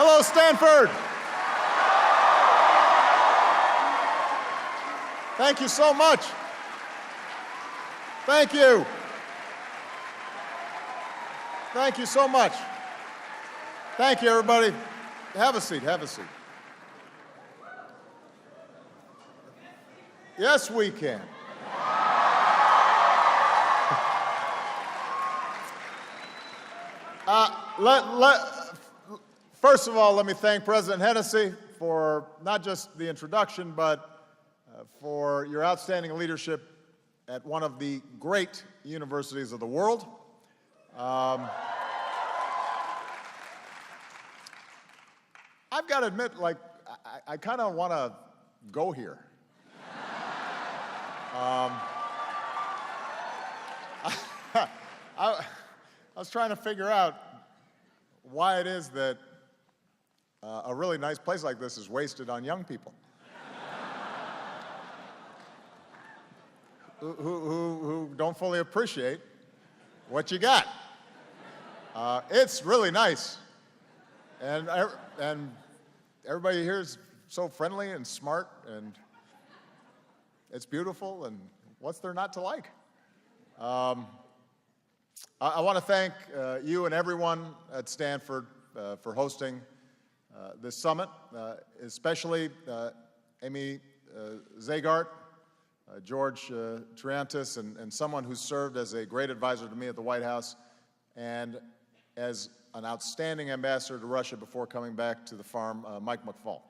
Hello, Stanford. Thank you so much. Thank you. Thank you so much. Thank you, everybody. Have a seat, have a seat. Yes, we can. First of all, let me thank President Hennessy for not just the introduction, but for your outstanding leadership at one of the great universities of the world. I've got to admit, like, I kind of want to go here. I was trying to figure out why it is that a really nice place like this is wasted on young people who don't fully appreciate what you got. It's really nice, and everybody here is so friendly and smart, and it's beautiful, and what's there not to like? I want to thank you and everyone at Stanford for hosting this summit, especially Amy Zagart, George Triantis, and someone who served as a great advisor to me at the White House and as an outstanding ambassador to Russia before coming back to the farm, Mike McFall.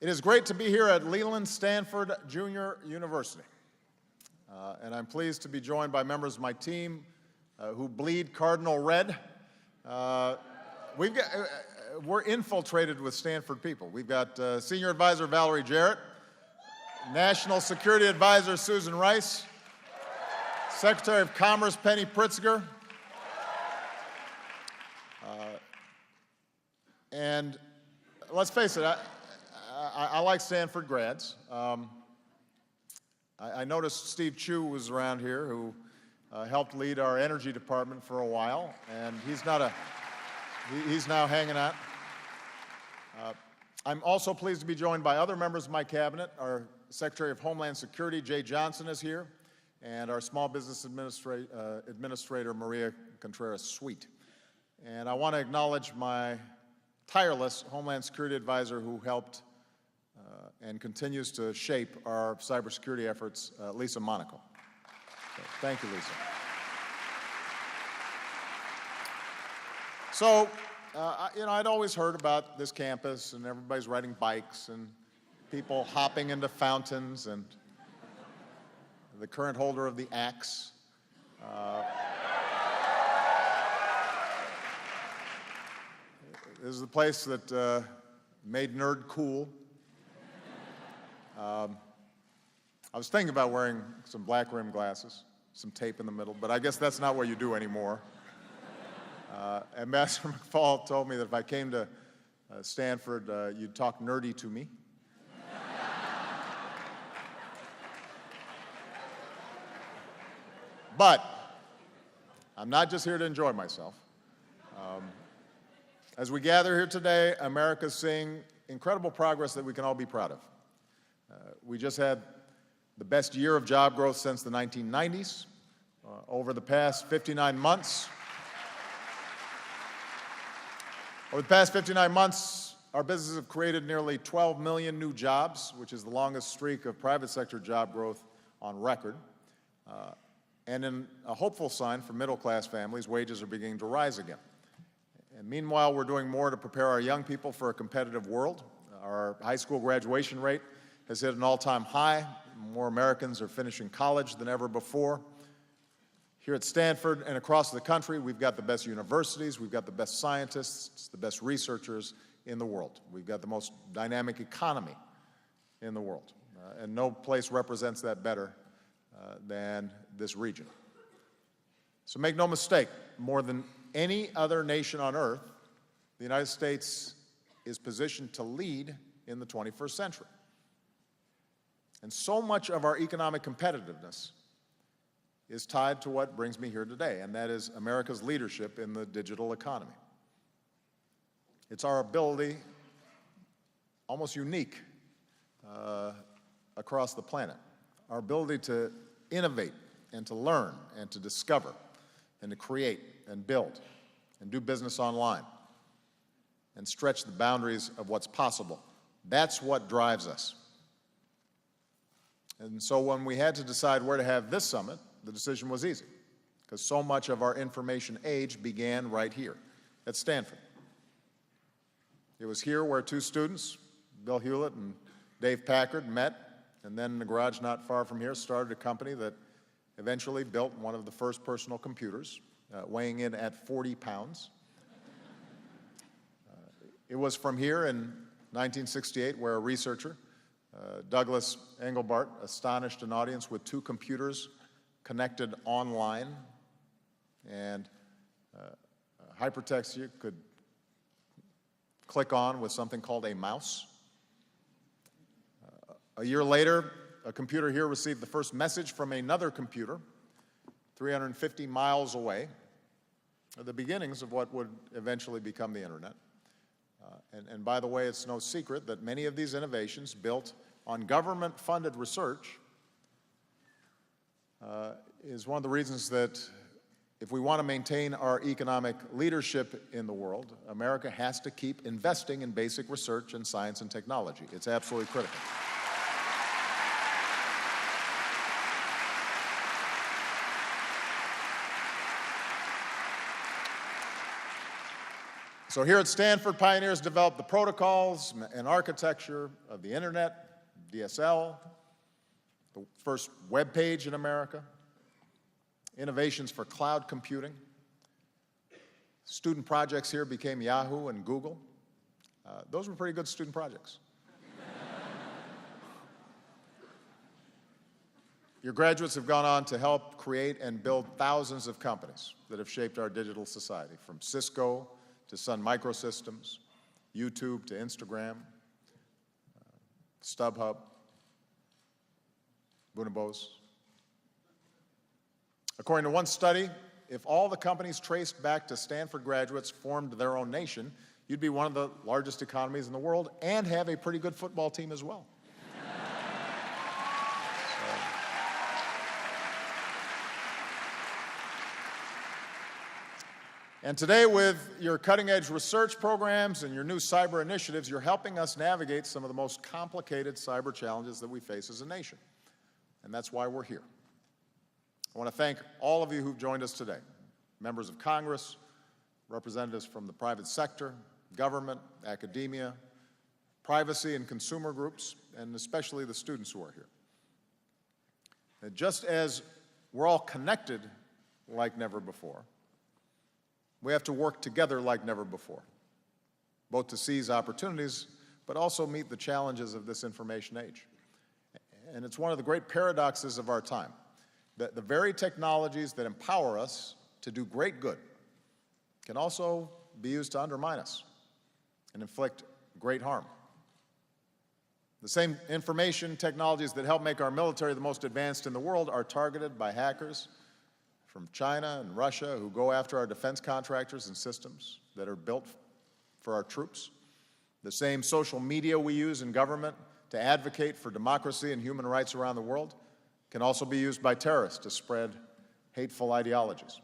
It is great to be here at Leland Stanford Junior University, and I'm pleased to be joined by members of my team who bleed cardinal red. We're infiltrated with Stanford people. We've got Senior Advisor Valerie Jarrett, National Security Advisor Susan Rice, Secretary of Commerce Penny Pritzker, and let's face it, I like Stanford grads. I noticed Steve Chu was around here, who helped lead our energy department for a while, and he's now hanging out. I'm also pleased to be joined by other members of my cabinet. Our Secretary of Homeland Security, Jay Johnson, is here, and our Small Business Administrator, Maria Contreras-Sweet. And I want to acknowledge my tireless Homeland Security Advisor who helped and continues to shape our cybersecurity efforts, Lisa Monaco. So, thank you, Lisa. So, I'd always heard about this campus, and everybody's riding bikes, and people hopping into fountains, and the current holder of the axe. This is the place that made nerd cool. I was thinking about wearing some black rim glasses, some tape in the middle, but I guess that's not what you do anymore. Ambassador McFall told me that if I came to Stanford, you'd talk nerdy to me. But I'm not just here to enjoy myself. As we gather here today, America's seeing incredible progress that we can all be proud of. We just had the best year of job growth since the 1990s. Over the past 59 months, our businesses have created nearly 12 million new jobs, which is the longest streak of private sector job growth on record. And in a hopeful sign for middle-class families, wages are beginning to rise again. And meanwhile, we're doing more to prepare our young people for a competitive world. Our high school graduation rate has hit an all-time high. More Americans are finishing college than ever before. Here at Stanford and across the country, we've got the best universities, we've got the best scientists, the best researchers in the world. We've got the most dynamic economy in the world. And no place represents that better than this region. So make no mistake, more than any other nation on earth, the United States is positioned to lead in the 21st century. And so much of our economic competitiveness is tied to what brings me here today, and that is America's leadership in the digital economy. It's our ability, almost unique across the planet, our ability to innovate and to learn and to discover and to create and build and do business online and stretch the boundaries of what's possible. That's what drives us. And so when we had to decide where to have this summit, the decision was easy, because so much of our information age began right here at Stanford. It was here where two students, Bill Hewlett and Dave Packard, met, and then in the garage not far from here started a company that eventually built one of the first personal computers, weighing in at 40 pounds. It was from here in 1968 where a researcher, Douglas Engelbart, astonished an audience with two computers connected online, and hypertext you could click on with something called a mouse. A year later, a computer here received the first message from another computer 350 miles away, the beginnings of what would eventually become the internet. And by the way, it's no secret that many of these innovations built on government-funded research is one of the reasons that if we want to maintain our economic leadership in the world, America has to keep investing in basic research in science and technology. It's absolutely critical. So here at Stanford, pioneers developed the protocols and architecture of the internet, DSL, the first web page in America, innovations for cloud computing. Student projects here became Yahoo and Google. Those were pretty good student projects. Your graduates have gone on to help create and build thousands of companies that have shaped our digital society, from Cisco to Sun Microsystems, YouTube to Instagram, StubHub, Bonobos. According to one study, if all the companies traced back to Stanford graduates formed their own nation, you'd be one of the largest economies in the world and have a pretty good football team as well. And today, with your cutting-edge research programs and your new cyber initiatives, you're helping us navigate some of the most complicated cyber challenges that we face as a nation. And that's why we're here. I want to thank all of you who've joined us today, members of Congress, representatives from the private sector, government, academia, privacy and consumer groups, and especially the students who are here. And just as we're all connected like never before, we have to work together like never before, both to seize opportunities, but also meet the challenges of this information age. And it's one of the great paradoxes of our time, that the very technologies that empower us to do great good can also be used to undermine us and inflict great harm. The same information technologies that help make our military the most advanced in the world are targeted by hackers from China and Russia who go after our defense contractors and systems that are built for our troops. The same social media we use in government to advocate for democracy and human rights around the world can also be used by terrorists to spread hateful ideologies.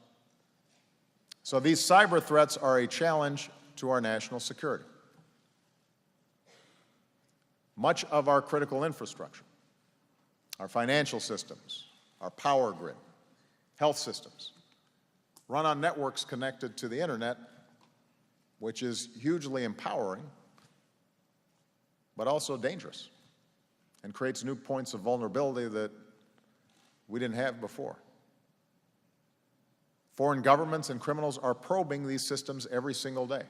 So these cyber threats are a challenge to our national security. Much of our critical infrastructure, our financial systems, our power grid, health systems, run on networks connected to the internet, which is hugely empowering, but also dangerous, and creates new points of vulnerability that we didn't have before. Foreign governments and criminals are probing these systems every single day.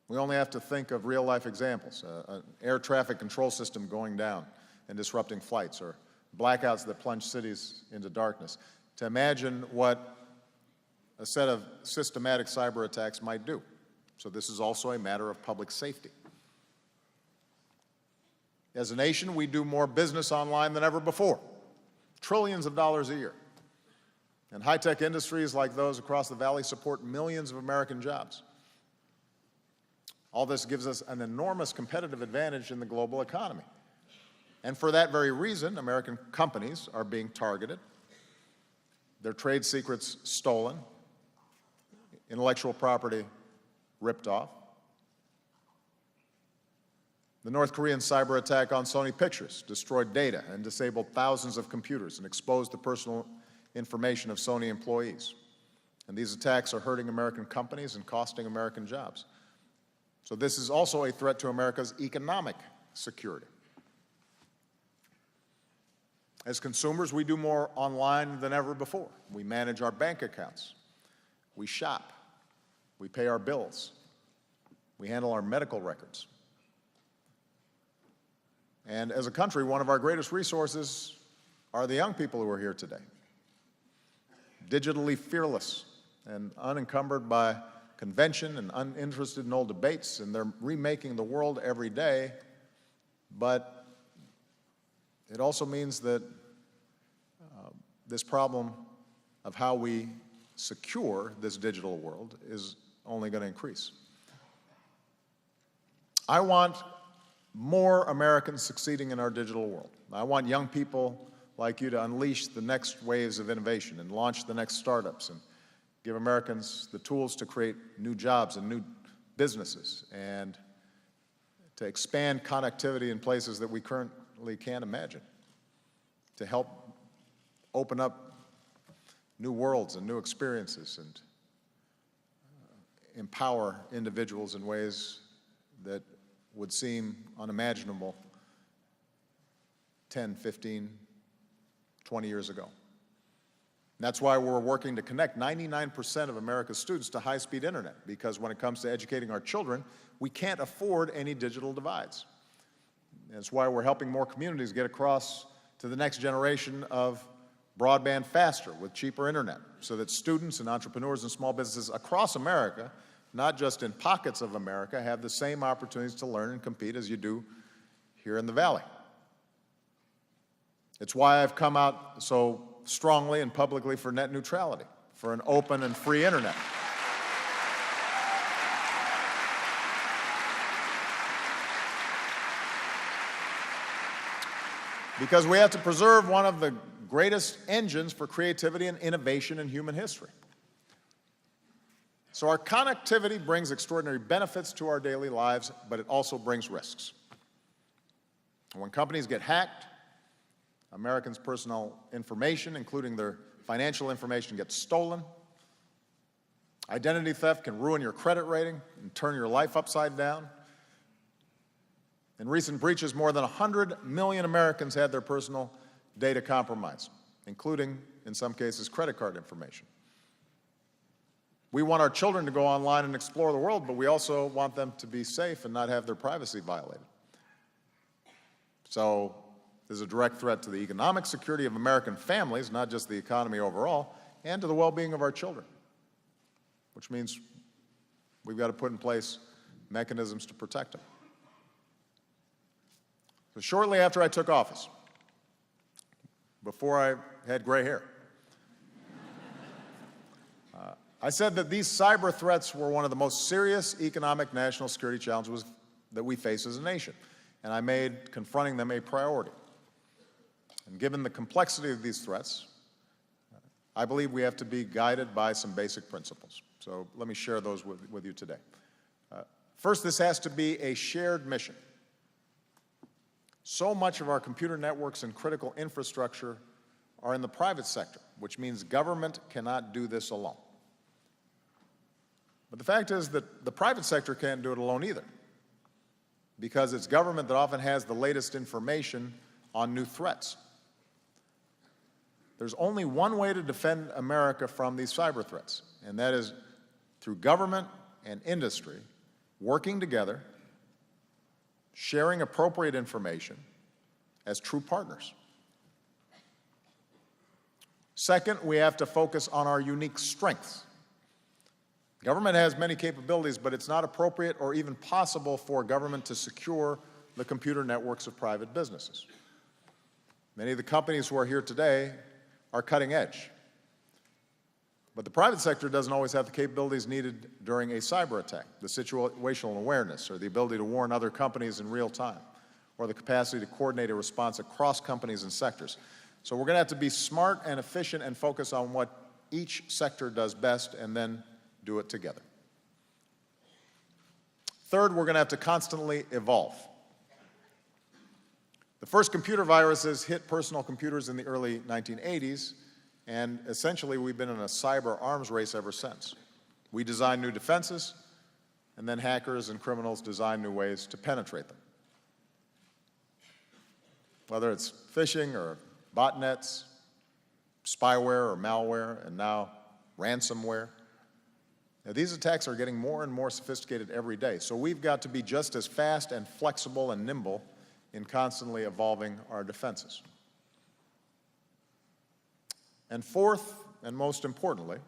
We only have to think of real-life examples, an air traffic control system going down and disrupting flights, or blackouts that plunge cities into darkness, to imagine what a set of systematic cyber attacks might do. So this is also a matter of public safety. As a nation, we do more business online than ever before. $1 trillions of dollars a year. And high-tech industries like those across the valley support millions of American jobs. All this gives us an enormous competitive advantage in the global economy. And for that very reason, American companies are being targeted, their trade secrets stolen, intellectual property ripped off. The North Korean cyber attack on Sony Pictures destroyed data and disabled thousands of computers and exposed the personal information of Sony employees. And these attacks are hurting American companies and costing American jobs. So this is also a threat to America's economic security. As consumers, we do more online than ever before. We manage our bank accounts. We shop. We pay our bills. We handle our medical records. And as a country, one of our greatest resources are the young people who are here today. Digitally fearless and unencumbered by convention and uninterested in old debates, and they're remaking the world every day. But it also means that this problem of how we secure this digital world is only going to increase. I want more Americans succeeding in our digital world. I want young people like you to unleash the next waves of innovation and launch the next startups and give Americans the tools to create new jobs and new businesses and to expand connectivity in places that we currently can't imagine, to help open up new worlds and new experiences and empower individuals in ways that would seem unimaginable 10, 15, 20 years ago. And that's why we're working to connect 99% of America's students to high-speed internet, because when it comes to educating our children, we can't afford any digital divides. And that's why we're helping more communities get across to the next generation of broadband faster with cheaper internet, so that students and entrepreneurs and small businesses across America, not just in pockets of America, have the same opportunities to learn and compete as you do here in the Valley. It's why I've come out so strongly and publicly for net neutrality, for an open and free internet. Because we have to preserve one of the greatest engines for creativity and innovation in human history. So our connectivity brings extraordinary benefits to our daily lives, but it also brings risks. When companies get hacked, Americans' personal information, including their financial information, gets stolen. Identity theft can ruin your credit rating and turn your life upside down. In recent breaches, more than 100 million Americans had their personal data compromised, including, in some cases, credit card information. We want our children to go online and explore the world, but we also want them to be safe and not have their privacy violated. So there's a direct threat to the economic security of American families, not just the economy overall, and to the well-being of our children, which means we've got to put in place mechanisms to protect them. So shortly after I took office, before I had gray hair, I said that these cyber threats were one of the most serious economic national security challenges that we face as a nation, and I made confronting them a priority. And given the complexity of these threats, I believe we have to be guided by some basic principles. So let me share those with you today. First, this has to be a shared mission. So much of our computer networks and critical infrastructure are in the private sector, which means government cannot do this alone. But the fact is that the private sector can't do it alone either, because it's government that often has the latest information on new threats. There's only one way to defend America from these cyber threats, and that is through government and industry working together, sharing appropriate information as true partners. Second, we have to focus on our unique strengths. Government has many capabilities, but it's not appropriate or even possible for government to secure the computer networks of private businesses. Many of the companies who are here today are cutting edge. But the private sector doesn't always have the capabilities needed during a cyber attack, the situational awareness, or the ability to warn other companies in real time, or the capacity to coordinate a response across companies and sectors. So we're going to have to be smart and efficient and focus on what each sector does best and then do it together. Third, we're going to have to constantly evolve. The first computer viruses hit personal computers in the early 1980s, and essentially we've been in a cyber arms race ever since. We design new defenses, and then hackers and criminals design new ways to penetrate them. Whether it's phishing or botnets, spyware or malware, and now ransomware. Now, these attacks are getting more and more sophisticated every day, so we've got to be just as fast and flexible and nimble in constantly evolving our defenses. And fourth, and most importantly,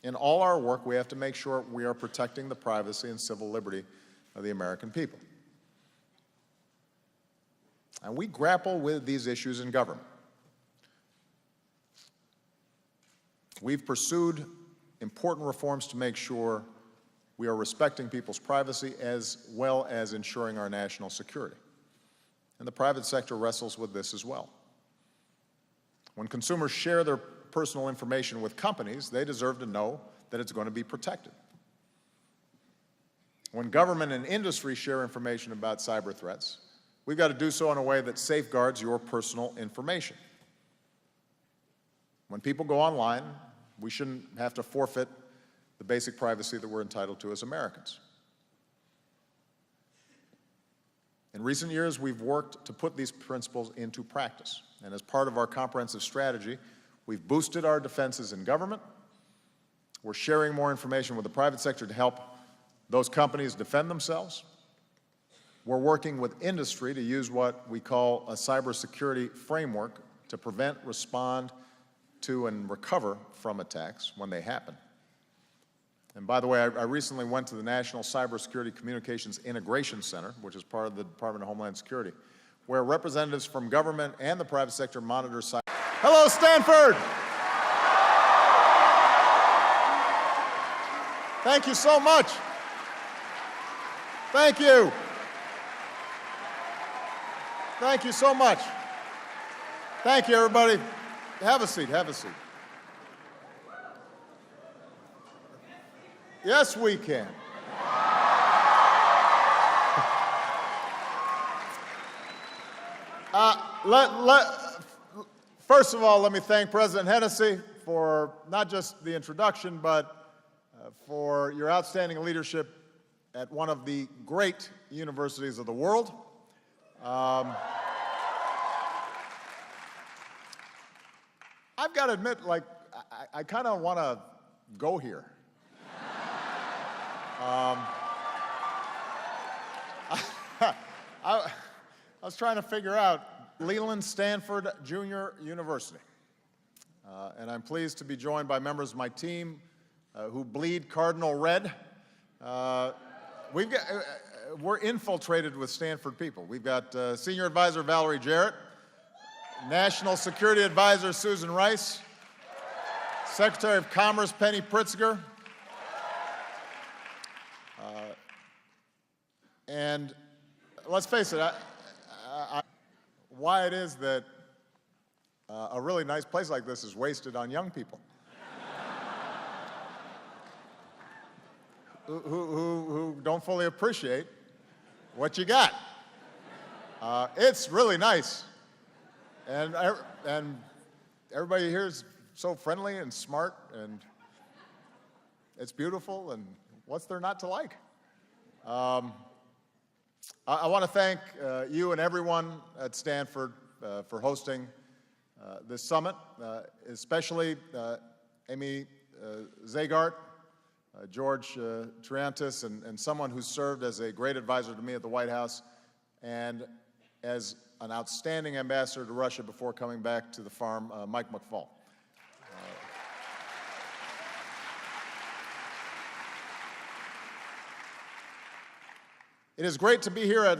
in all our work, we have to make sure we are protecting the privacy and civil liberty of the American people. And we grapple with these issues in government. We've pursued important reforms to make sure we are respecting people's privacy as well as ensuring our national security. And the private sector wrestles with this as well. When consumers share their personal information with companies, they deserve to know that it's going to be protected. When government and industry share information about cyber threats, we've got to do so in a way that safeguards your personal information. When people go online, we shouldn't have to forfeit the basic privacy that we're entitled to as Americans. In recent years, we've worked to put these principles into practice. And as part of our comprehensive strategy, we've boosted our defenses in government. We're sharing more information with the private sector to help those companies defend themselves. We're working with industry to use what we call a cybersecurity framework to prevent, respond to, and recover from attacks when they happen. And by the way, I recently went to the National Cybersecurity Communications Integration Center, which is part of the Department of Homeland Security, where representatives from government and the private sector monitor cyber. Hello, Stanford! Thank you so much. Thank you. Thank you so much. Thank you, everybody. Have a seat, have a seat. Yes, we can. First of all, let me thank President Hennessy for not just the introduction, but for your outstanding leadership at one of the great universities of the world. I've got to admit, like, I kind of want to go here. I was trying to figure out Leland Stanford Junior University. And I'm pleased to be joined by members of my team who bleed cardinal red. We're infiltrated with Stanford people. We've got Senior Advisor Valerie Jarrett, National Security Advisor Susan Rice, Secretary of Commerce Penny Pritzker, and let's face it, why it is that a really nice place like this is wasted on young people who don't fully appreciate what you got. It's really nice, and everybody here is so friendly and smart, and it's beautiful, and what's there not to like? I want to thank you and everyone at Stanford for hosting this summit, especially Amy Zagart, George Triantis, and someone who served as a great advisor to me at the White House and as an outstanding ambassador to Russia before coming back to the farm, Mike McFall. It is great to be here at